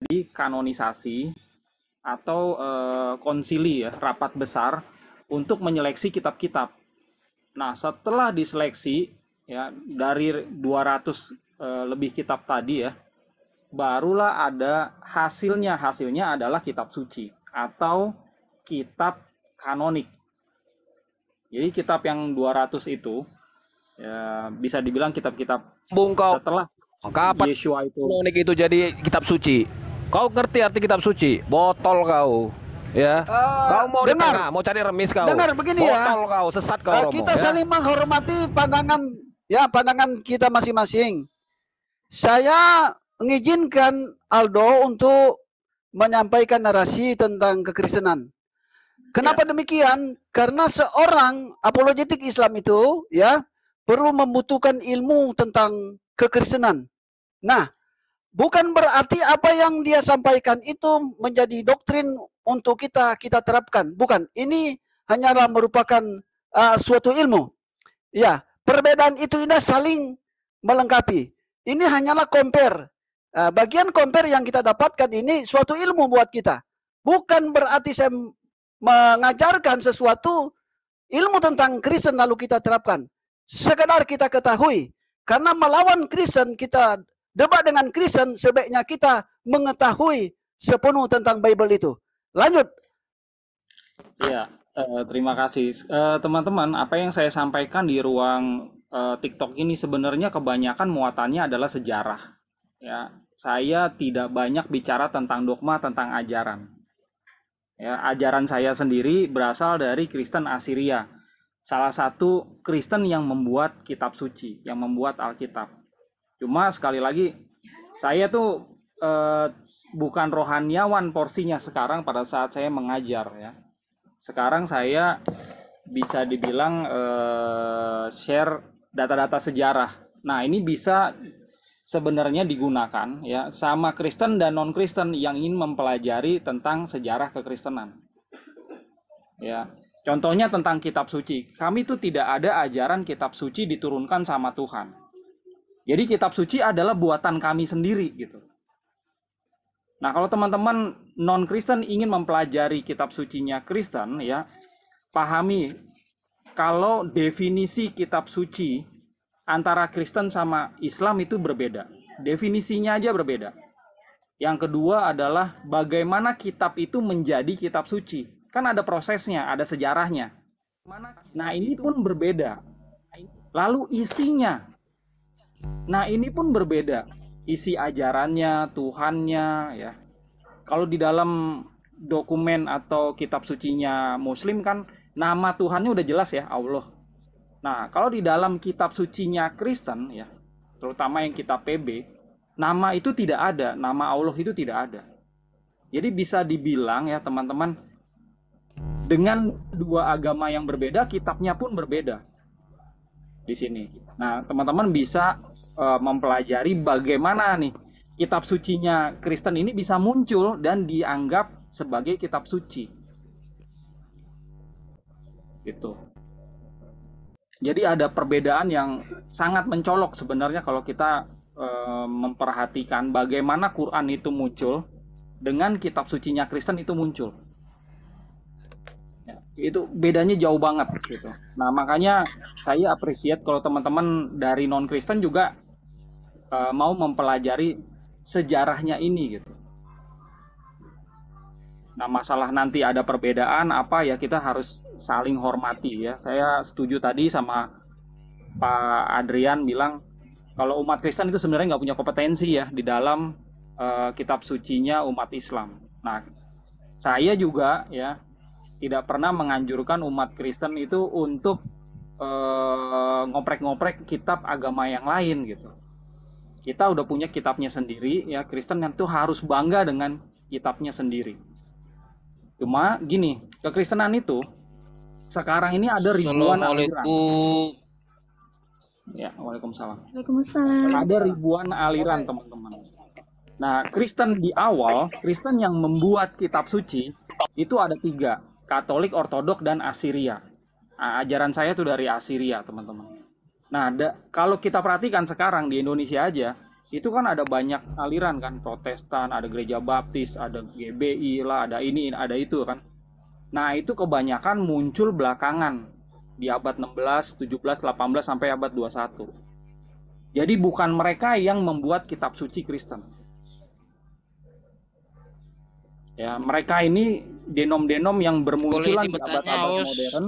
di kanonisasi atau konsili ya, rapat besar untuk menyeleksi kitab-kitab. Nah, setelah diseleksi ya dari 200 lebih kitab tadi ya, barulah ada hasilnya. Hasilnya adalah kitab suci atau kitab kanonik. Jadi kitab yang 200 itu ya bisa dibilang kitab-kitab Bung, kau setelah kapan Yesua itu. kanonik itu jadi kitab suci? Kau ngerti arti kitab suci? Botol kau. Ya. Kau mau di Dengar, tengah, mau cari remis kau. dengar begini ya. Botol kau, sesat kau Romo. Kita Ya. saling menghormati pandangan kita masing-masing. Saya mengizinkan Aldo untuk menyampaikan narasi tentang kekristenan. Kenapa demikian? Karena seorang apologetik Islam itu ya perlu membutuhkan ilmu tentang kekristenan. Nah, bukan berarti apa yang dia sampaikan itu menjadi doktrin untuk kita terapkan. Bukan. Ini hanyalah merupakan suatu ilmu. Ya, perbedaan itu indah saling melengkapi. Ini hanyalah compare. Bagian compare yang kita dapatkan ini suatu ilmu buat kita. Bukan berarti saya mengajarkan sesuatu ilmu tentang Kristen lalu kita terapkan. Sekedar kita ketahui. Karena melawan Kristen, kita debat dengan Kristen, sebaiknya kita mengetahui sepenuh tentang Bible itu. Lanjut. Iya, terima kasih. Teman-teman, apa yang saya sampaikan di ruang TikTok ini sebenarnya kebanyakan muatannya adalah sejarah. Ya, saya tidak banyak bicara tentang dogma, tentang ajaran. Ya, ajaran saya sendiri berasal dari Kristen Assyria. Salah satu Kristen yang membuat kitab suci, yang membuat Alkitab. Cuma sekali lagi, saya tuh bukan rohaniawan porsinya sekarang pada saat saya mengajar ya. Sekarang saya bisa dibilang share data-data sejarah. Nah, ini bisa sebenarnya digunakan ya sama Kristen dan non-Kristen yang ingin mempelajari tentang sejarah kekristenan. Ya, contohnya tentang kitab suci. Kami itu tidak ada ajaran kitab suci diturunkan sama Tuhan. Jadi kitab suci adalah buatan kami sendiri gitu. Nah, kalau teman-teman non-Kristen ingin mempelajari kitab sucinya Kristen ya, pahami kalau definisi kitab suci antara Kristen sama Islam itu berbeda. Definisinya aja berbeda. Yang kedua adalah bagaimana kitab itu menjadi kitab suci. Kan ada prosesnya, ada sejarahnya. Nah, ini pun berbeda. Lalu isinya. Nah, ini pun berbeda. Isi ajarannya, Tuhannya ya. Kalau di dalam dokumen atau kitab sucinya Muslim kan nama Tuhannya udah jelas ya, Allah. Nah, kalau di dalam kitab sucinya Kristen ya, terutama yang kitab PB, nama itu tidak ada, nama Allah itu tidak ada. Jadi bisa dibilang ya teman-teman, dengan dua agama yang berbeda, kitabnya pun berbeda di sini. Nah, teman-teman bisa mempelajari bagaimana nih kitab sucinya Kristen ini bisa muncul dan dianggap sebagai kitab suci. Gitu. Jadi ada perbedaan yang sangat mencolok sebenarnya kalau kita memperhatikan bagaimana Quran itu muncul dengan kitab sucinya Kristen itu muncul. Ya, itu bedanya jauh banget gitu. Nah, makanya saya appreciate kalau teman-teman dari non-Kristen juga mau mempelajari sejarahnya ini gitu. Nah, masalah nanti ada perbedaan apa ya kita harus saling hormati ya. Saya setuju tadi sama Pak Adrian bilang kalau umat Kristen itu sebenarnya nggak punya kompetensi ya di dalam kitab sucinya umat Islam. Nah, saya juga ya tidak pernah menganjurkan umat Kristen itu untuk ngoprek-ngoprek kitab agama yang lain gitu. Kita udah punya kitabnya sendiri ya, Kristen itu harus bangga dengan kitabnya sendiri. Cuma gini, kekristenan itu sekarang ini ada ribuan aliran. Ya, waalaikumsalam. Waalaikumsalam. Ada ribuan aliran teman-teman. Nah, Kristen di awal, Kristen yang membuat kitab suci itu ada 3, Katolik, Ortodok, dan Assyria. Nah, ajaran saya itu dari Assyria teman-teman. Nah, kalau kita perhatikan sekarang di Indonesia aja, itu kan ada banyak aliran kan, Protestan, ada Gereja Baptis, ada GBI lah, ada ini, ada itu kan. Nah, itu kebanyakan muncul belakangan di abad 16, 17, 18 sampai abad 21. Jadi bukan mereka yang membuat kitab suci Kristen. Ya, mereka ini denom-denom yang bermunculan di abad-abad modern.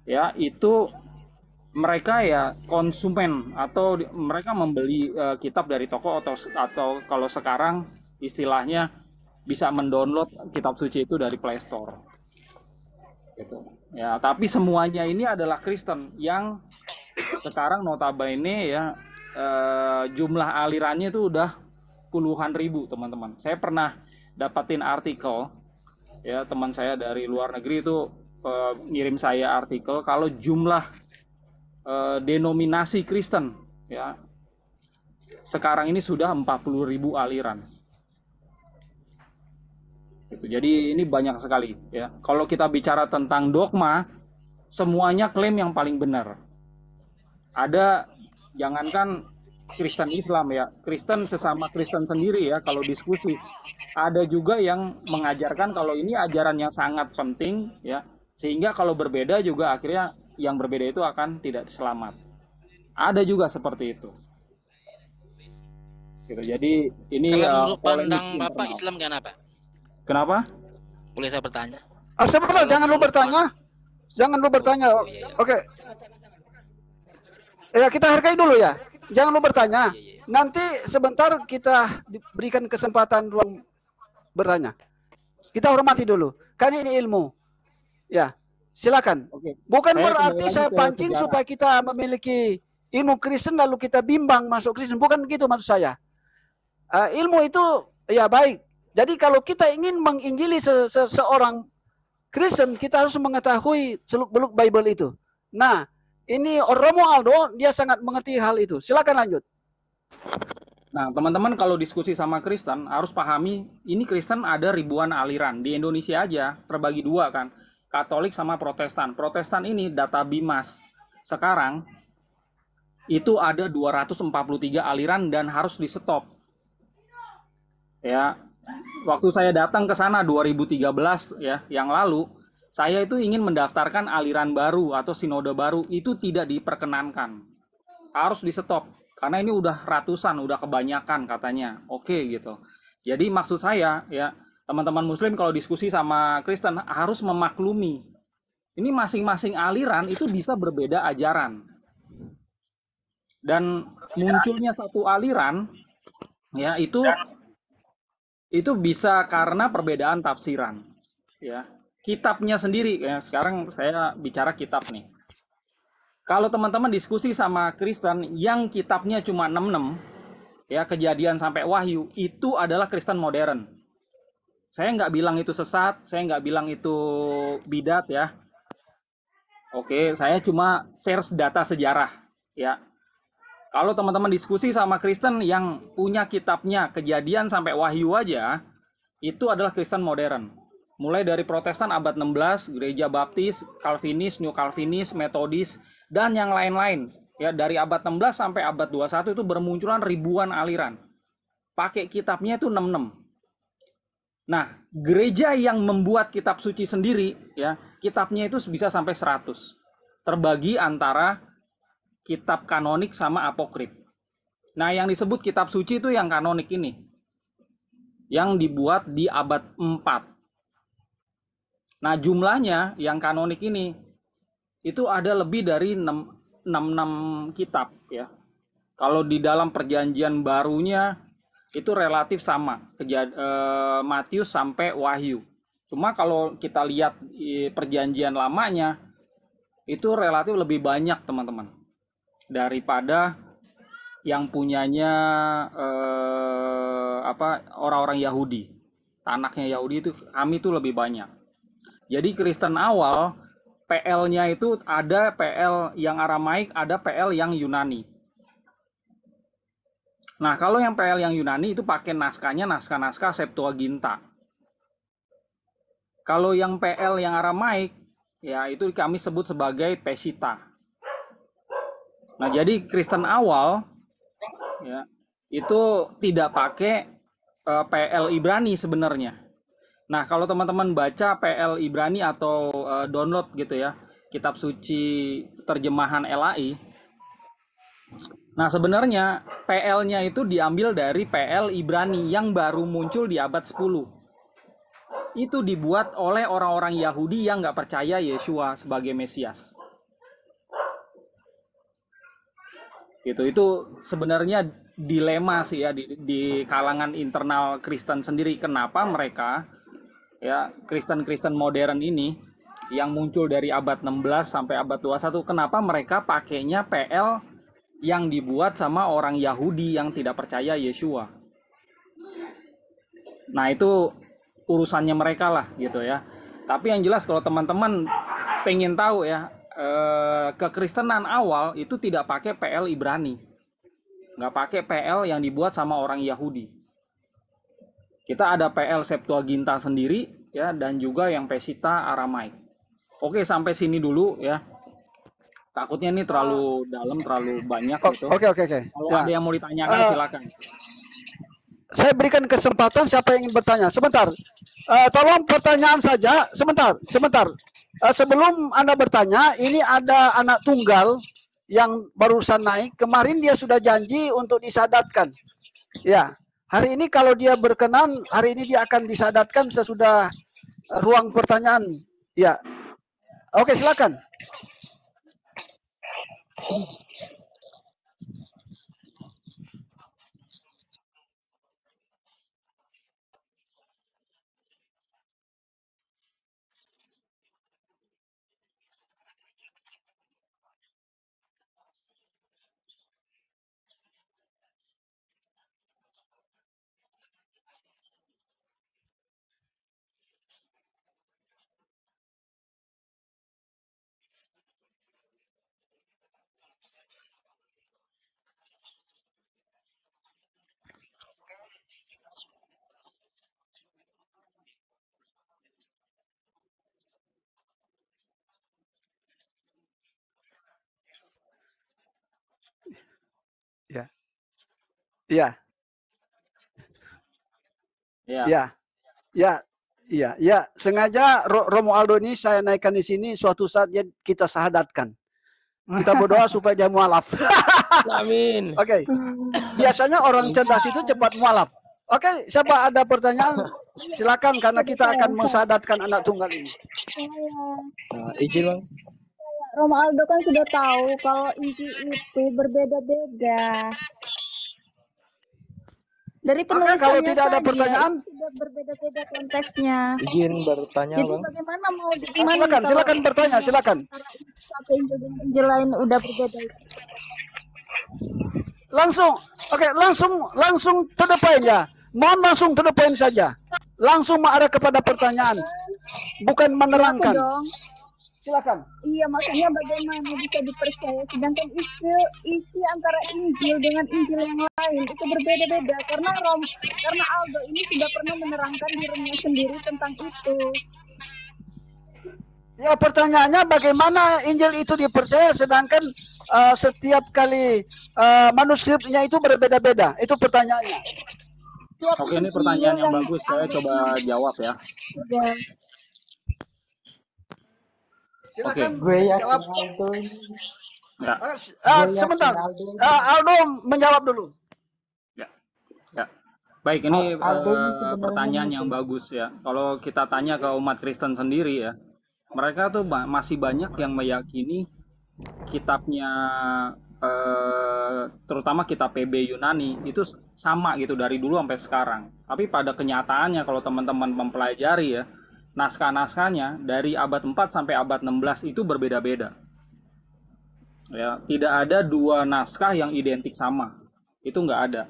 Ya, itu mereka ya konsumen atau mereka membeli kitab dari toko atau kalau sekarang istilahnya bisa mendownload kitab suci itu dari Play Store. Gitu. Ya, tapi semuanya ini adalah Kristen yang sekarang notabene ya jumlah alirannya itu udah puluhan ribu, teman-teman. Saya pernah dapatin artikel ya, teman saya dari luar negeri itu ngirim saya artikel kalau jumlah denominasi Kristen ya sekarang ini sudah 40.000 aliran. Gitu. Jadi ini banyak sekali ya. Kalau kita bicara tentang dogma, semuanya klaim yang paling benar. Ada, jangankan Kristen Islam ya, Kristen sesama Kristen sendiri ya, kalau diskusi ada juga yang mengajarkan kalau ini ajaran yang sangat penting ya, sehingga kalau berbeda juga akhirnya yang berbeda itu akan tidak selamat. Ada juga seperti itu. Gitu. Jadi ini kalau menurut pandang Bapak Islam kenapa? Kenapa? Boleh saya bertanya? Sebentar, jangan lu bertanya. Jangan lu bertanya. Oke. Ya, kita hargai dulu ya. Jangan lu bertanya. Nanti sebentar kita diberikan kesempatan ruang bertanya. Kita hormati dulu. Kan ini ilmu. Ya. Silakan. Oke. Bukan Saya berarti kembali saya lagi ke pancing sejarah. supaya kita memiliki ilmu Kristen lalu kita bimbang masuk Kristen. Bukan gitu maksud saya. Ilmu itu ya baik. Jadi kalau kita ingin menginjili seorang Kristen, kita harus mengetahui seluk-beluk Bible itu. Nah, ini Romo Aldo dia sangat mengerti hal itu. Silakan lanjut. Nah, teman-teman kalau diskusi sama Kristen harus pahami ini Kristen ada ribuan aliran. Di Indonesia aja terbagi dua kan. Katolik sama Protestan. Protestan ini data Bimas sekarang itu ada 243 aliran dan harus di stop. Ya, waktu saya datang ke sana 2013 ya, yang lalu, saya itu ingin mendaftarkan aliran baru atau sinode baru, itu tidak diperkenankan. Harus di stop karena ini udah ratusan, udah kebanyakan katanya. Oke gitu. Jadi maksud saya ya, teman-teman muslim kalau diskusi sama Kristen harus memaklumi. Ini masing-masing aliran itu bisa berbeda ajaran. Dan munculnya satu aliran ya itu bisa karena perbedaan tafsiran. Ya. Kitabnya sendiri ya, sekarang saya bicara kitab nih. Kalau teman-teman diskusi sama Kristen yang kitabnya cuma 66 ya, Kejadian sampai Wahyu, itu adalah Kristen modern. Saya nggak bilang itu sesat, saya nggak bilang itu bidat ya. Oke, saya cuma share data sejarah ya. Kalau teman-teman diskusi sama Kristen yang punya kitabnya Kejadian sampai Wahyu aja, itu adalah Kristen modern. Mulai dari Protestan abad 16, Gereja Baptis, Calvinis, New Calvinis, Metodis, dan yang lain-lain. Ya, dari abad 16 sampai abad 21 itu bermunculan ribuan aliran. Pakai kitabnya itu 66. Nah, gereja yang membuat kitab suci sendiri, ya, kitabnya itu bisa sampai 100. Terbagi antara kitab kanonik sama apokrif. Nah, yang disebut kitab suci itu yang kanonik ini. Yang dibuat di abad 4. Nah, jumlahnya yang kanonik ini itu ada lebih dari 66 kitab ya. Kalau di dalam perjanjian barunya itu relatif sama, Matius sampai Wahyu. Cuma kalau kita lihat perjanjian lamanya itu relatif lebih banyak teman-teman daripada yang punyanya orang-orang Yahudi. Tanaknya Yahudi itu kami itu lebih banyak. Jadi Kristen awal PL-nya itu ada PL yang Aramaik, ada PL yang Yunani. Nah, kalau yang PL yang Yunani itu pakai naskahnya naskah-naskah Septuaginta. Kalau yang PL yang Aramaik, ya itu kami sebut sebagai Peshitta. Nah, jadi Kristen awal ya itu tidak pakai PL Ibrani sebenarnya. Nah, kalau teman-teman baca PL Ibrani atau download gitu ya, kitab suci terjemahan LAI. Nah, sebenarnya PL-nya itu diambil dari PL Ibrani yang baru muncul di abad 10. Itu dibuat oleh orang-orang Yahudi yang nggak percaya Yesua sebagai Mesias. Gitu, itu sebenarnya dilema sih ya di kalangan internal Kristen sendiri. Kenapa mereka ya Kristen-Kristen modern ini yang muncul dari abad 16 sampai abad 21, kenapa mereka pakainya PL yang dibuat sama orang Yahudi yang tidak percaya Yesua? Nah, itu urusannya mereka lah gitu ya. Tapi yang jelas kalau teman-teman pengen tahu ya, kekristenan awal itu tidak pakai PL Ibrani, nggak pakai PL yang dibuat sama orang Yahudi. Kita ada PL Septuaginta sendiri ya, dan juga yang Pesita Aramaik. Oke, sampai sini dulu ya. Takutnya ini terlalu dalam, terlalu banyak gitu. Oke. Kalau ada yang mau ditanyakan silakan. Saya berikan kesempatan siapa yang ingin bertanya. Sebentar. Tolong pertanyaan saja. Sebentar. Sebelum Anda bertanya, ini ada anak tunggal yang barusan naik. Kemarin dia sudah janji untuk disadatkan. Ya. Hari ini kalau dia berkenan, hari ini dia akan disadatkan sesudah ruang pertanyaan. Ya. Oke, silakan. Ya. Ya. Ya. Ya. Sengaja Romualdo ini saya naikkan di sini, suatu saat kita sahadatkan. Kita berdoa supaya dia mualaf. Amin. Oke. Biasanya orang cerdas itu cepat mualaf. Oke, siapa ada pertanyaan? Silakan, karena kita akan mensahadatkan anak tunggal ini. Izin bang. Romualdo kan sudah tahu kalau Injil itu berbeda-beda. Dari penulisannya kalau tidak ada saja, pertanyaan, sudah berbeda-beda konteksnya. Izin bertanya Jadi bang. bagaimana mau diimani silakan bertanya, silakan. Satu Injil dengan Injil lain udah berbeda. Langsung to the point ya. Mohon langsung to the point saja. Langsung mengarah kepada pertanyaan, bukan menerangkan. Silakan. Iya, maksudnya bagaimana bisa dipercaya sedangkan isi antara Injil dengan Injil yang lain itu berbeda-beda, karena Aldo ini sudah pernah menerangkan dirinya sendiri tentang itu. Ya, pertanyaannya bagaimana Injil itu dipercaya sedangkan setiap kali manuskripnya itu berbeda-beda. Itu pertanyaannya. Oke, ini pertanyaan yang bagus. Saya coba jawab ya. Silakan Gue jawab. Ya. Sebentar. Aldo menjawab dulu. Ya. Baik, ini Aldo ini sebenarnya pertanyaan yang bagus ya. Kalau kita tanya ke umat Kristen sendiri ya, mereka tuh masih banyak yang meyakini kitabnya, terutama kitab PB Yunani itu sama gitu dari dulu sampai sekarang. Tapi pada kenyataannya kalau teman-teman mempelajari ya, naskah-naskahnya dari abad 4 sampai abad 16 itu berbeda-beda. Ya, tidak ada dua naskah yang identik sama. Itu nggak ada.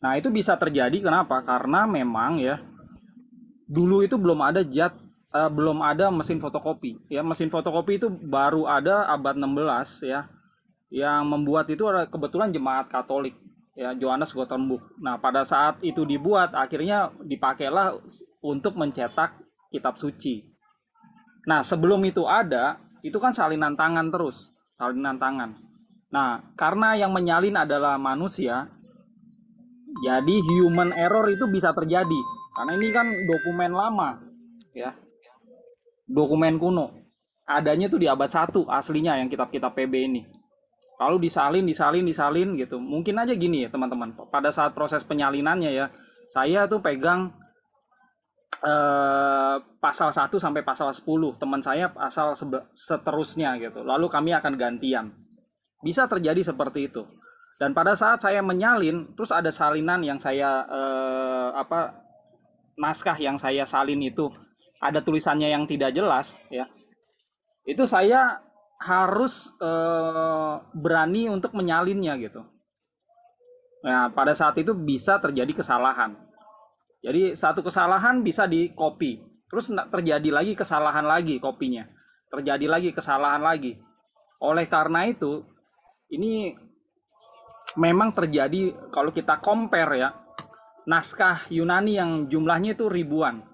Nah, itu bisa terjadi kenapa? Karena memang ya dulu itu belum ada mesin fotokopi. Ya, mesin fotokopi itu baru ada abad 16 ya. Yang membuat itu adalah kebetulan jemaat Katolik ya, Johannes Gutenberg. Nah, pada saat itu dibuat akhirnya dipakailah untuk mencetak kitab suci. Nah, sebelum itu ada, itu kan salinan tangan terus, salinan tangan. Nah, karena yang menyalin adalah manusia, Jadi human error itu bisa terjadi karena ini kan dokumen lama, ya, dokumen kuno. Adanya tuh di abad 1 aslinya yang kitab-kitab PB ini. Lalu disalin gitu. Mungkin aja gini ya teman-teman. Pada saat proses penyalinannya ya, saya tuh pegang pasal 1 sampai pasal 10, teman saya pasal seterusnya gitu. Lalu kami akan gantian. Bisa terjadi seperti itu. Dan pada saat saya menyalin, terus ada salinan yang saya naskah yang saya salin itu ada tulisannya yang tidak jelas ya. Itu saya harus berani untuk menyalinnya gitu. Nah, pada saat itu bisa terjadi kesalahan. Jadi satu kesalahan bisa di copy, terus terjadi lagi kesalahan lagi kopinya, terjadi lagi kesalahan lagi. Oleh karena itu, ini memang terjadi kalau kita compare ya, naskah Yunani yang jumlahnya itu ribuan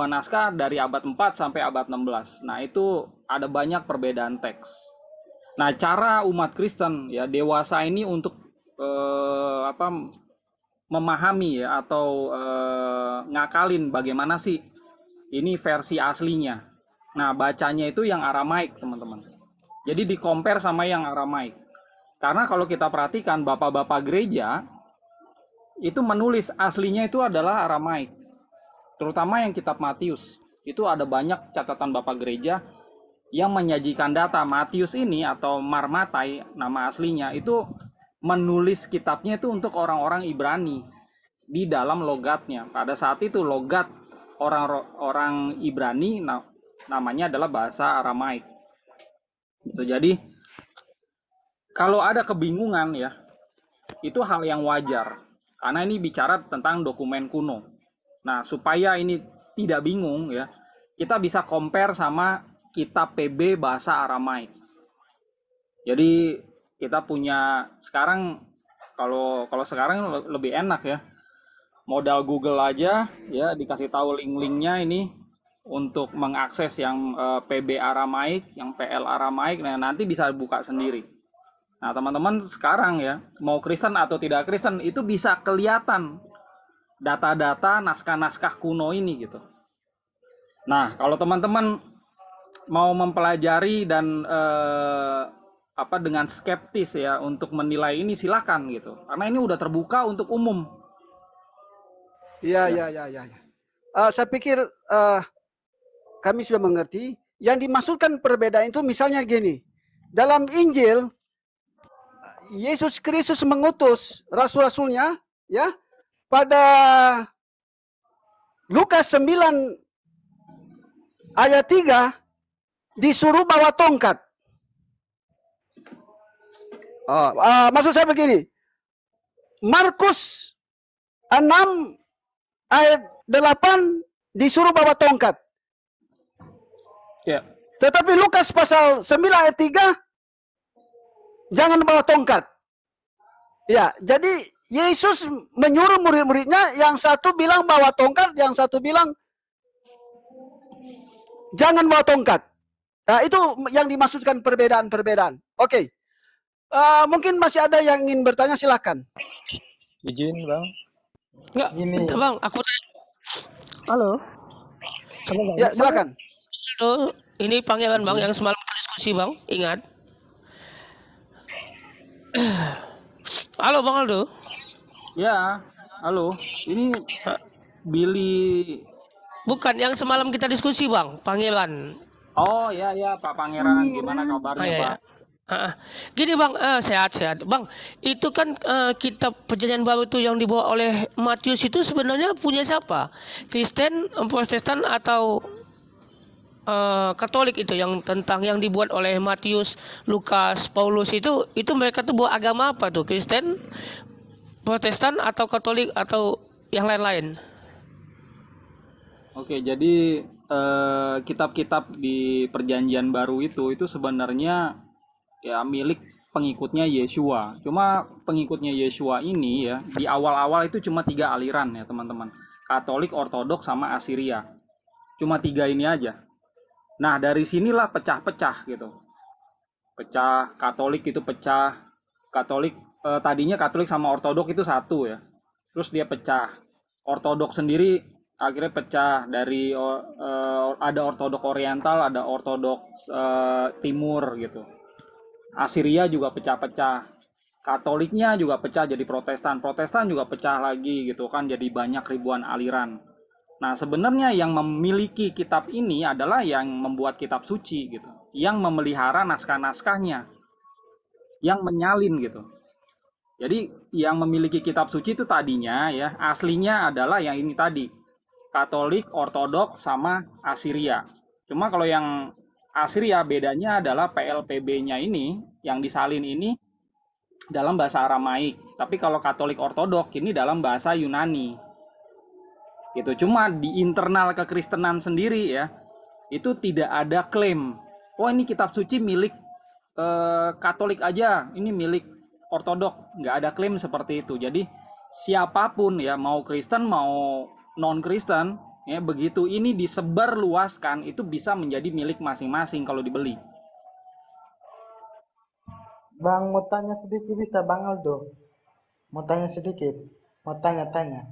naskah dari abad 4 sampai abad 16. Nah, itu ada banyak perbedaan teks. Nah, cara umat Kristen ya dewasa ini untuk memahami ya atau ngakalin bagaimana sih ini versi aslinya. Nah, bacanya itu yang Aramaik, teman-teman. Jadi di-compare sama yang Aramaik. Karena kalau kita perhatikan bapak-bapak gereja itu menulis aslinya itu adalah Aramaik. Terutama yang kitab Matius. Itu ada banyak catatan bapak gereja yang menyajikan data. Matius ini atau Marmatai nama aslinya itu menulis kitabnya itu untuk orang-orang Ibrani di dalam logatnya. Pada saat itu logat orang Ibrani namanya adalah bahasa Aramaik. Gitu. Jadi kalau ada kebingungan ya, itu hal yang wajar. Karena ini bicara tentang dokumen kuno. Nah, supaya ini tidak bingung ya, kita bisa compare sama kitab PB bahasa Aramaik. Jadi kita punya sekarang kalau sekarang lebih enak ya, modal Google aja ya dikasih tahu link-linknya ini untuk mengakses yang PB Aramaik, yang PL Aramaik. Nah, nanti bisa buka sendiri. Nah, teman-teman sekarang ya mau Kristen atau tidak Kristen itu bisa kelihatan data-data naskah-naskah kuno ini gitu. Nah, kalau teman-teman mau mempelajari dan dengan skeptis ya untuk menilai ini silakan gitu. Karena ini udah terbuka untuk umum. Ya. Saya pikir kami sudah mengerti. Yang dimaksudkan perbedaan itu misalnya gini. Dalam Injil, Yesus Kristus mengutus rasul-rasulnya ya pada Lukas 9 ayat 3 disuruh bawa tongkat. Maksud saya begini, Markus 6 ayat 8 disuruh bawa tongkat. Ya. Tetapi Lukas pasal 9 ayat 3 jangan bawa tongkat. Ya, jadi Yesus menyuruh murid-muridnya, yang satu bilang bawa tongkat, yang satu bilang jangan bawa tongkat. Nah, itu yang dimaksudkan perbedaan-perbedaan. Oke. Mungkin masih ada yang ingin bertanya, silakan. Izin, Bang. Enggak, Gini. Bang, aku halo. Ya, silakan. Halo, ini panggilan Bang yang semalam kita diskusi, Bang. Ingat? Halo, Bang Aldo. Ya, halo. Ini Billy. Bukan yang semalam kita diskusi, Bang. Panggilan. Oh ya Pak Pangeran, gimana kabarnya ya. Pak? Gini Bang, sehat-sehat. Bang, itu kan kitab Perjanjian Baru itu yang dibawa oleh Matius itu sebenarnya punya siapa? Kristen, Protestan atau Katolik itu yang tentang yang dibuat oleh Matius, Lukas, Paulus itu mereka tuh bawa agama apa tuh? Kristen, Protestan atau Katolik atau yang lain-lain? Oke, jadi kitab-kitab di Perjanjian Baru itu sebenarnya ya milik pengikutnya Yesua. Cuma pengikutnya Yesua ini ya di awal-awal itu cuma 3 aliran ya teman-teman. Katolik, Ortodoks, sama Asiria. Cuma 3 ini aja. Nah, dari sinilah pecah-pecah gitu. Pecah, Katolik itu pecah. Katolik tadinya Katolik sama Ortodoks itu satu ya. terus dia pecah. Ortodoks sendiri akhirnya pecah dari ada ortodoks oriental, ada ortodoks timur gitu. Assyria juga pecah-pecah. Katoliknya juga pecah jadi Protestan. Protestan juga pecah lagi gitu kan, jadi banyak ribuan aliran. Nah, sebenarnya yang memiliki kitab ini adalah yang membuat kitab suci gitu, yang memelihara naskah-naskahnya, yang menyalin gitu. Jadi yang memiliki kitab suci itu tadinya ya, aslinya adalah yang ini tadi. Katolik, Ortodoks, sama Assyria. Cuma kalau yang Assyria bedanya adalah PLPB-nya ini, yang disalin ini dalam bahasa Aramaik. Tapi kalau Katolik Ortodoks ini dalam bahasa Yunani. Gitu. Cuma di internal kekristenan sendiri ya, itu tidak ada klaim. Oh, ini kitab suci milik Katolik aja, ini milik Ortodoks. Nggak ada klaim seperti itu. Jadi siapapun ya, mau Kristen mau non-Kristen ya, begitu ini disebarluaskan itu bisa menjadi milik masing-masing kalau dibeli. Bang, mau tanya sedikit bisa Bang Aldo? Mau tanya sedikit? Mau tanya-tanya?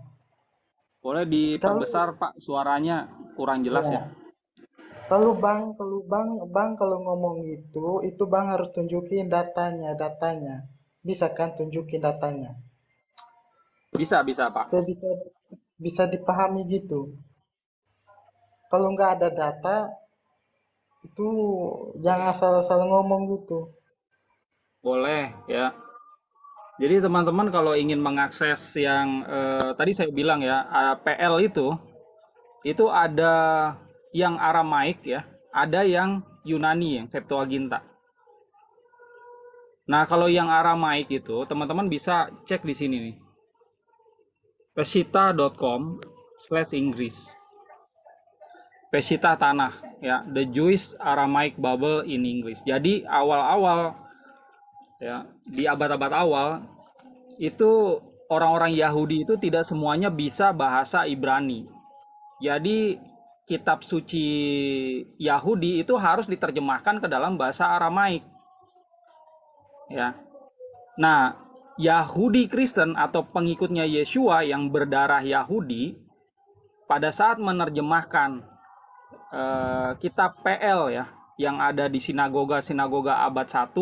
Boleh diperbesar Pak, suaranya kurang jelas ya. Kalau bang kalau ngomong itu Bang harus tunjukin datanya. Bisa kan tunjukin datanya? Bisa Pak. Supaya bisa dipahami gitu. Kalau nggak ada data itu jangan asal-asal ngomong gitu. Boleh ya. Jadi teman-teman kalau ingin mengakses yang tadi saya bilang ya, PL itu ada yang Aramaik ya, ada yang Yunani yang Septuaginta. Nah, kalau yang Aramaik itu teman-teman bisa cek di sini nih. pesita.com/Inggris. Pesita Tanah ya, The Jewish Aramaic Bible in English. Jadi awal-awal ya, di abad-abad awal itu orang-orang Yahudi itu tidak semuanya bisa bahasa Ibrani. Jadi kitab suci Yahudi itu harus diterjemahkan ke dalam bahasa Aramaik. Ya. Nah, Yahudi Kristen atau pengikutnya Yesua yang berdarah Yahudi pada saat menerjemahkan kitab PL ya, yang ada di sinagoga abad 1,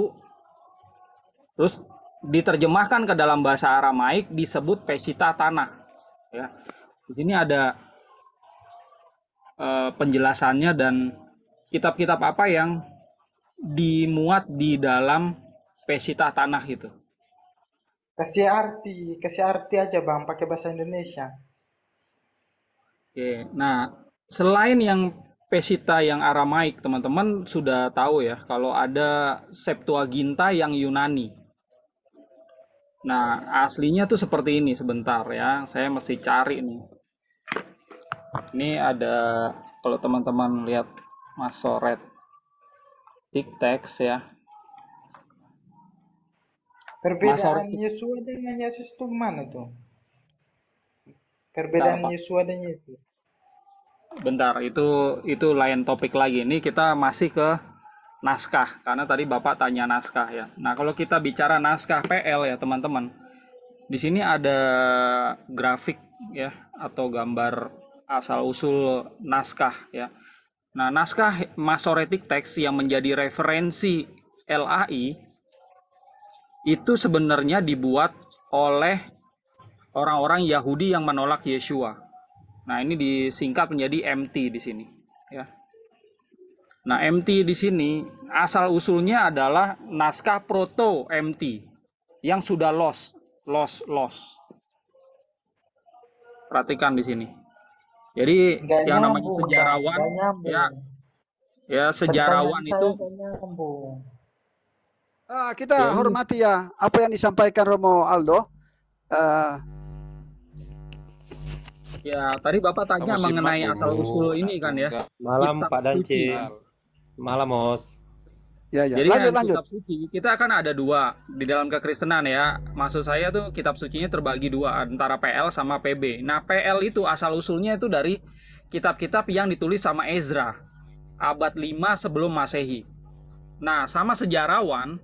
terus diterjemahkan ke dalam bahasa Aramaik disebut Pesita Tanah ya. Di sini ada penjelasannya dan kitab-kitab apa yang dimuat di dalam Pesita Tanah itu. Kasih arti aja Bang pakai bahasa Indonesia. Oke, nah selain yang Pesita yang Aramaik, teman-teman sudah tahu ya kalau ada Septuaginta yang Yunani. Nah, aslinya tuh seperti ini. Sebentar ya, saya mesti cari nih. Ini ada, kalau teman-teman lihat Masoretic Text ya. Perbedaan Yesua dengan Yesus itu mana tuh? Perbedaan Yesua dan Yesus. Bentar, itu lain topik lagi. Ini kita masih ke naskah, karena tadi Bapak tanya naskah ya. Nah, kalau kita bicara naskah PL ya teman-teman, di sini ada grafik ya atau gambar asal-usul naskah ya. Nah, naskah Masoretic Text yang menjadi referensi LAI itu sebenarnya dibuat oleh orang-orang Yahudi yang menolak Yesua. Nah, ini disingkat menjadi MT di sini ya. Nah, MT di sini asal usulnya adalah naskah proto MT yang sudah lost. Perhatikan di sini. Jadi Nggak yang namanya nyambung, sejarawan nggak nyambung. ya sejarawan Pertanyaan itu saya nggak nyambung. Kita hormati ya apa yang disampaikan Romo Aldo. ya tadi Bapak tanya mengenai asal usul ini kan ya. Malam Kitab Pak Dance. suci. Malam Mos. Ya. Jadi Lanjut. kitab suci kita kan ada dua di dalam kekristenan ya. Maksud saya tuh kitab sucinya terbagi dua antara PL sama PB. Nah, PL itu asal usulnya itu dari kitab-kitab yang ditulis sama Ezra abad 5 sebelum Masehi. Nah, sama sejarawan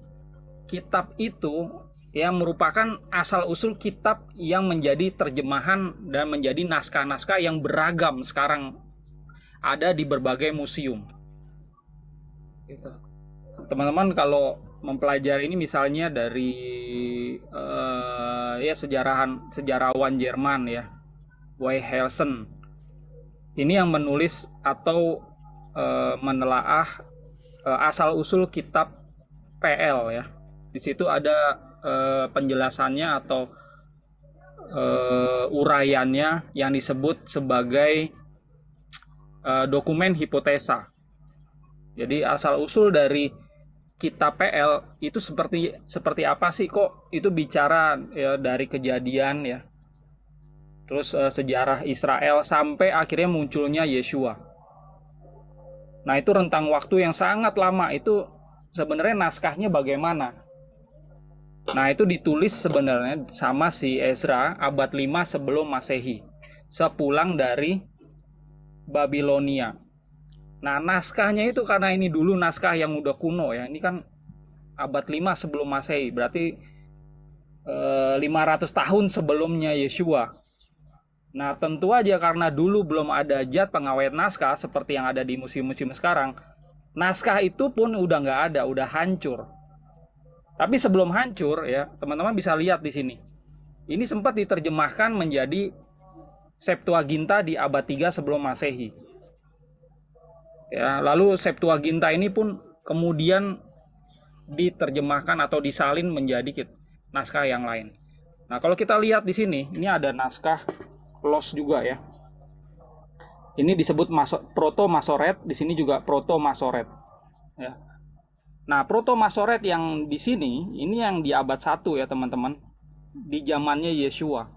kitab itu yang merupakan asal-usul kitab yang menjadi terjemahan dan menjadi naskah-naskah yang beragam sekarang ada di berbagai museum. Gitu. Teman-teman kalau mempelajari ini misalnya dari ya sejarawan Jerman ya, Weyerhaeusen. Ini yang menulis atau menelaah asal-usul kitab PL ya. Di situ ada penjelasannya atau uraiannya yang disebut sebagai dokumen hipotesa. Jadi asal usul dari kitab PL itu seperti apa sih, kok itu bicara ya, dari kejadian ya, terus sejarah Israel sampai akhirnya munculnya Yeshua. Nah itu rentang waktu yang sangat lama. Itu sebenarnya naskahnya bagaimana? Nah itu ditulis sebenarnya sama si Ezra abad 5 sebelum Masehi, sepulang dari Babilonia. Nah naskahnya itu karena ini dulu naskah yang udah kuno ya, ini kan abad 5 sebelum Masehi, berarti 500 tahun sebelumnya Yeshua. Nah tentu aja karena dulu belum ada zat pengawet naskah seperti yang ada di museum-museum sekarang, naskah itu pun udah nggak ada, udah hancur. Tapi sebelum hancur ya, teman-teman bisa lihat di sini. Ini sempat diterjemahkan menjadi Septuaginta di abad 3 sebelum Masehi. Ya, lalu Septuaginta ini pun kemudian diterjemahkan atau disalin menjadi naskah yang lain. Nah, kalau kita lihat di sini, ini ada naskah Los juga ya. Ini disebut Proto-Masoret, di sini juga Proto-Masoret. Ya. Nah, Proto-Masoret yang di sini, ini yang di abad 1 ya teman-teman, di zamannya Yeshua.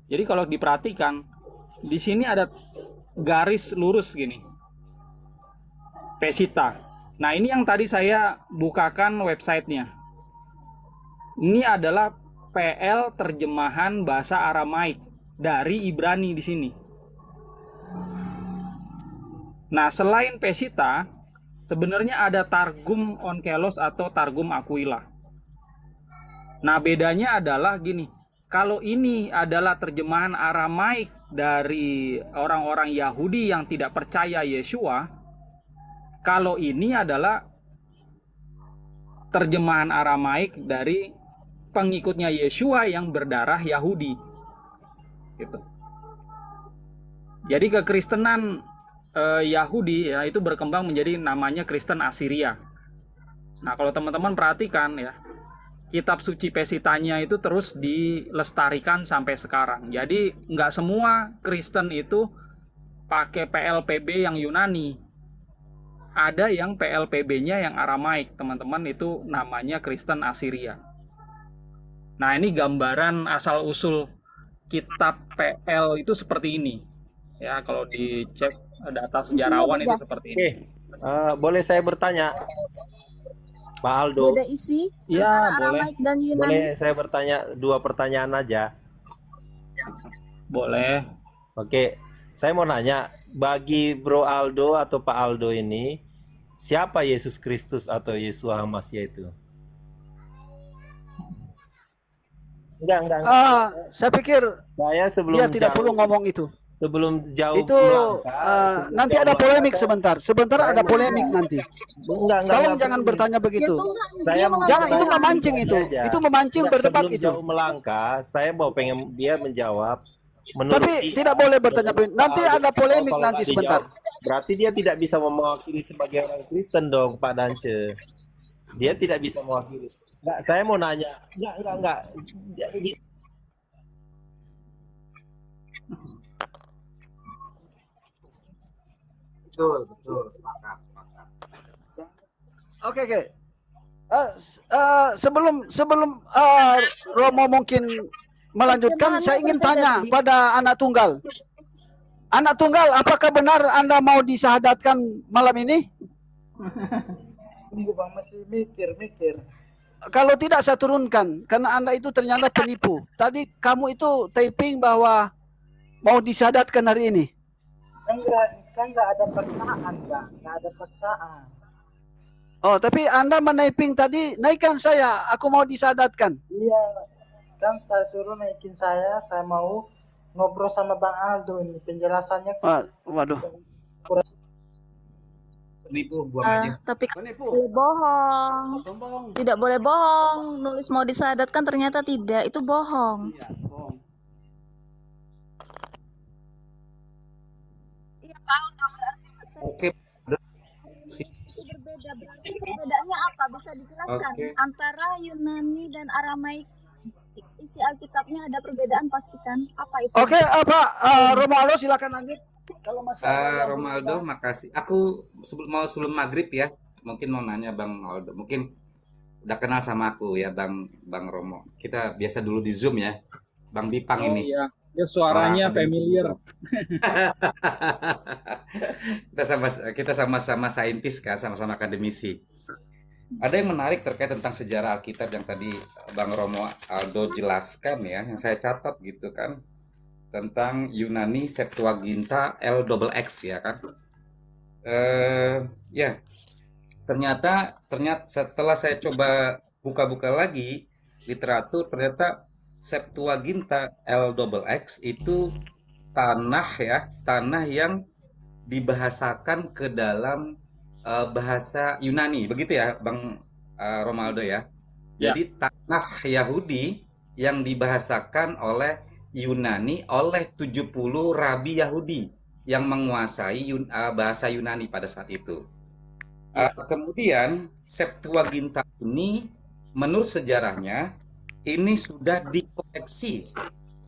Jadi kalau diperhatikan, di sini ada garis lurus gini, Peshitta. Nah, ini yang tadi saya bukakan websitenya. Ini adalah PL terjemahan bahasa Aramaik dari Ibrani di sini. Nah, selain Peshitta, sebenarnya ada Targum Onkelos atau Targum Aquila. Nah, bedanya adalah gini. Kalau ini adalah terjemahan Aramaik dari orang-orang Yahudi yang tidak percaya Yeshua, kalau ini adalah terjemahan Aramaik dari pengikutnya Yeshua yang berdarah Yahudi. Gitu. Jadi kekristenan Yahudi ya itu berkembang menjadi namanya Kristen Assyria. Nah, kalau teman-teman perhatikan ya, kitab suci Peshittanya itu terus dilestarikan sampai sekarang. Jadi nggak semua Kristen itu pakai PLPB yang Yunani. Ada yang PLPB-nya yang Aramaik, teman-teman, itu namanya Kristen Assyria. Nah, ini gambaran asal-usul kitab PL itu seperti ini. Ya, kalau dicek data sejarawan itu seperti ini. Boleh saya bertanya, Pak Aldo? Beda isi Ya, antara boleh. Aramaik dan Yunani. Boleh saya bertanya 2 pertanyaan aja? Boleh. Oke, saya mau nanya, bagi Bro Aldo atau Pak Aldo ini, siapa Yesus Kristus atau Yeshua HaMashiach itu? Enggak. Saya pikir Saya sebelum dia tidak perlu ngomong itu. sebelum jauh Itu melangkah, sebelum nanti jauh ada polemik melangkah, sebentar. Sebentar ada polemik nanti. Enggak, Tolong jangan bertanya Ya begitu. Tuhan, Saya dia mau- Jangan, itu mengatakan memancing itu. aja. Itu memancing Enggak, berdebat sebelum itu. jauh melangkah, saya mau pengen dia menjawab. Menurut Tapi dia, tidak boleh bertanya. menurut Nanti Pak Aldo, ada polemik kalau nanti nggak sebentar. dijawab, berarti dia tidak bisa mewakili sebagai orang Kristen dong, Pak Dance. Dia tidak bisa mewakili. Enggak, saya mau nanya. Enggak. Betul, sepakat. Oke. Sebelum Romo mungkin melanjutkan, saya ingin tanya pada anak tunggal. Anak tunggal, apakah benar Anda mau disahadatkan malam ini? Tunggu Bang, masih mikir. Kalau tidak saya turunkan, karena Anda itu ternyata penipu. Tadi kamu itu typing bahwa mau disahadatkan hari ini. Kan nggak ada paksaan Bang, nggak ada paksaan. Oh, tapi Anda menaping tadi, naikkan saya, aku mau disadatkan. Iya, kan saya suruh naikin saya mau ngobrol sama Bang Aldo ini penjelasannya. Waduh. Penipu, buang aja. Tapi tidak boleh bohong. Tidak boleh bohong. Nulis mau disadatkan ternyata tidak, itu bohong. Iya, Pak. Oke. Berbeda, berarti perbedaannya apa? Bisa dijelaskan antara Yunani dan Aramaik? Isi Alkitabnya ada perbedaan, pastikan apa itu? Oke, Romaldo silakan lanjut. Kalau Romaldo, makasih. Aku sebelum maghrib ya, mungkin mau nanya Bang Aldo. Mungkin udah kenal sama aku ya, Bang Romo. Kita biasa dulu di Zoom ya, Bang Bipang ini. Iya, ya suaranya familiar. kita sama-sama saintis kan, sama-sama akademisi. Ada yang menarik terkait tentang sejarah Alkitab yang tadi Bang Romo Aldo jelaskan ya, yang saya catat gitu kan, tentang Yunani Septuaginta LXX ya kan. Ya, ternyata setelah saya coba buka-buka lagi literatur, ternyata Septuaginta LXX itu tanah yang dibahasakan ke dalam bahasa Yunani, begitu ya Bang Romaldo ya. Jadi tanah Yahudi yang dibahasakan oleh Yunani oleh 70 rabi Yahudi yang menguasai bahasa Yunani pada saat itu. Kemudian Septuaginta ini menurut sejarahnya ini sudah dikoreksi.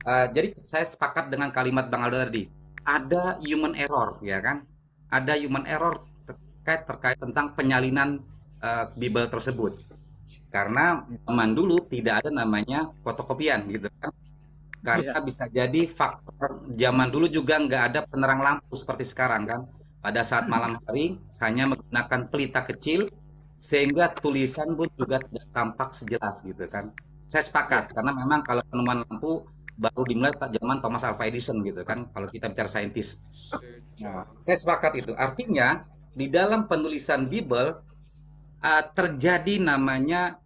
Jadi saya sepakat dengan kalimat Bang Aldo tadi. Ada human error ya kan? Ada human error terkait tentang penyalinan Bible tersebut. Karena zaman dulu tidak ada namanya fotokopian gitu kan. Karena bisa jadi faktor zaman dulu juga nggak ada penerang lampu seperti sekarang kan. Pada saat malam hari hanya menggunakan pelita kecil sehingga tulisan pun juga tidak tampak sejelas gitu kan. Saya sepakat karena memang kalau penemuan lampu baru dimulai zaman Thomas Alva Edison gitu kan, kalau kita bicara saintis. Nah, saya sepakat itu. Artinya di dalam penulisan Bible terjadi namanya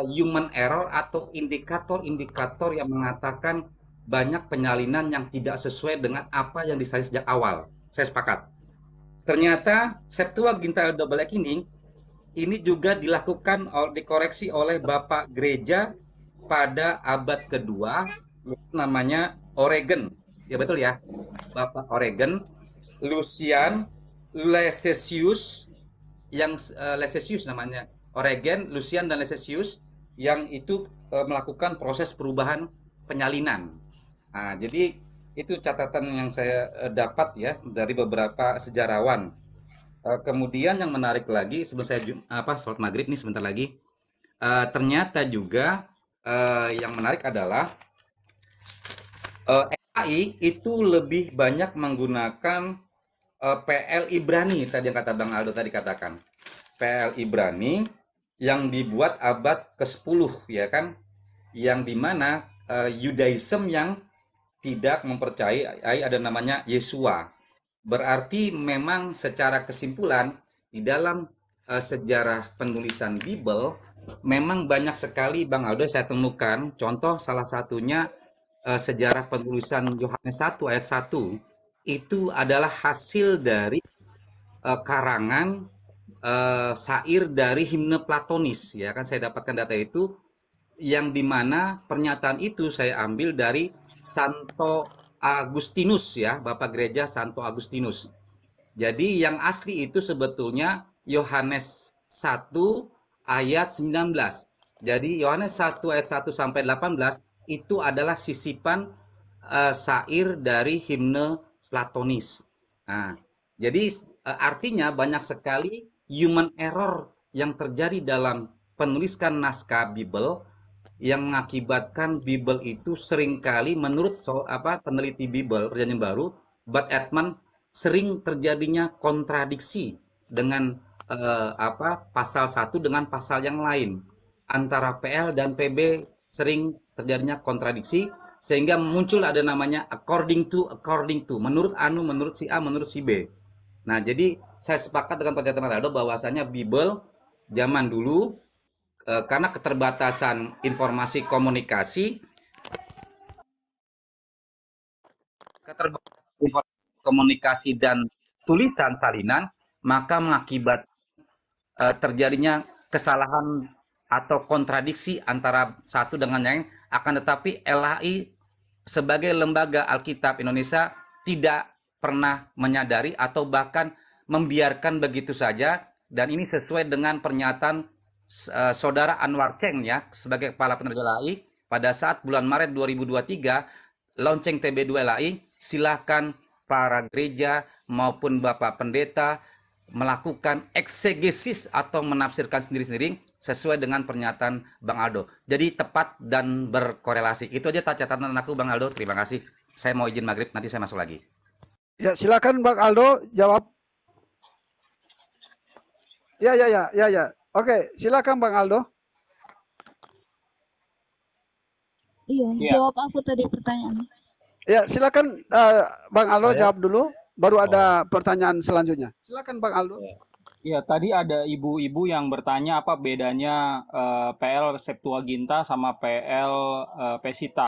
human error atau indikator-indikator yang mengatakan banyak penyalinan yang tidak sesuai dengan apa yang disalin sejak awal. Saya sepakat. Ternyata Septuaginta LXX ini juga dilakukan dikoreksi oleh Bapak Gereja pada abad kedua, namanya Origen. Ya betul ya, Bapak Origen, Lucian Lecesius, yang Lecesius namanya, Origen, Lucian dan Lecesius yang itu melakukan proses perubahan penyalinan. Nah, jadi itu catatan yang saya dapat ya dari beberapa sejarawan. Kemudian yang menarik lagi sebelum saya sholat maghrib nih sebentar lagi, ternyata juga yang menarik adalah AI itu lebih banyak menggunakan PL Ibrani tadi yang kata Bang Aldo tadi katakan. PL Ibrani yang dibuat abad ke-10 ya kan. Yang dimana Yudaism yang tidak mempercayai ada namanya Yesua. Berarti memang secara kesimpulan di dalam sejarah penulisan Bible memang banyak sekali Bang Aldo saya temukan. Contoh salah satunya sejarah penulisan Yohanes 1 ayat 1 itu adalah hasil dari karangan syair dari himne Platonis ya kan. Saya dapatkan data itu yang dimana pernyataan itu saya ambil dari Santo Agustinus ya, Bapak Gereja Santo Agustinus. Jadi yang asli itu sebetulnya Yohanes 1 ayat 19. Jadi Yohanes 1 ayat 1 sampai 18 itu adalah sisipan syair dari himne Platonis. Nah, jadi artinya banyak sekali human error yang terjadi dalam penuliskan naskah Bible yang mengakibatkan Bible itu seringkali menurut peneliti Bible Perjanjian Baru, Bud Edmond, sering terjadinya kontradiksi dengan pasal 1 dengan pasal yang lain. Antara PL dan PB sering terjadinya kontradiksi sehingga muncul ada namanya according to, menurut anu, menurut si A, menurut si B. Nah, jadi saya sepakat dengan pernyataan Aldo bahwasanya Bible zaman dulu karena keterbatasan informasi komunikasi, dan tulisan salinan, maka mengakibat terjadinya kesalahan atau kontradiksi antara satu dengan yang lain. Akan tetapi LHI sebagai lembaga Alkitab Indonesia tidak pernah menyadari atau bahkan membiarkan begitu saja, dan ini sesuai dengan pernyataan Saudara Anwar Cheng ya sebagai Kepala Penerja LHI pada saat bulan Maret 2023 launching TB2 LHI. Silakan para gereja maupun Bapak Pendeta melakukan eksegesis atau menafsirkan sendiri-sendiri sesuai dengan pernyataan Bang Aldo. Jadi tepat dan berkorelasi. Itu aja catatan aku Bang Aldo. Terima kasih. Saya mau izin maghrib, nanti saya masuk lagi. Ya, silakan Bang Aldo jawab. Ya. Oke, silakan Bang Aldo. Iya, jawab aku tadi pertanyaan. Ya, silakan Bang Aldo jawab dulu, baru ada pertanyaan selanjutnya. Silakan Bang Aldo. Iya, tadi ada ibu-ibu yang bertanya apa bedanya PL Septuaginta sama PL Pesita.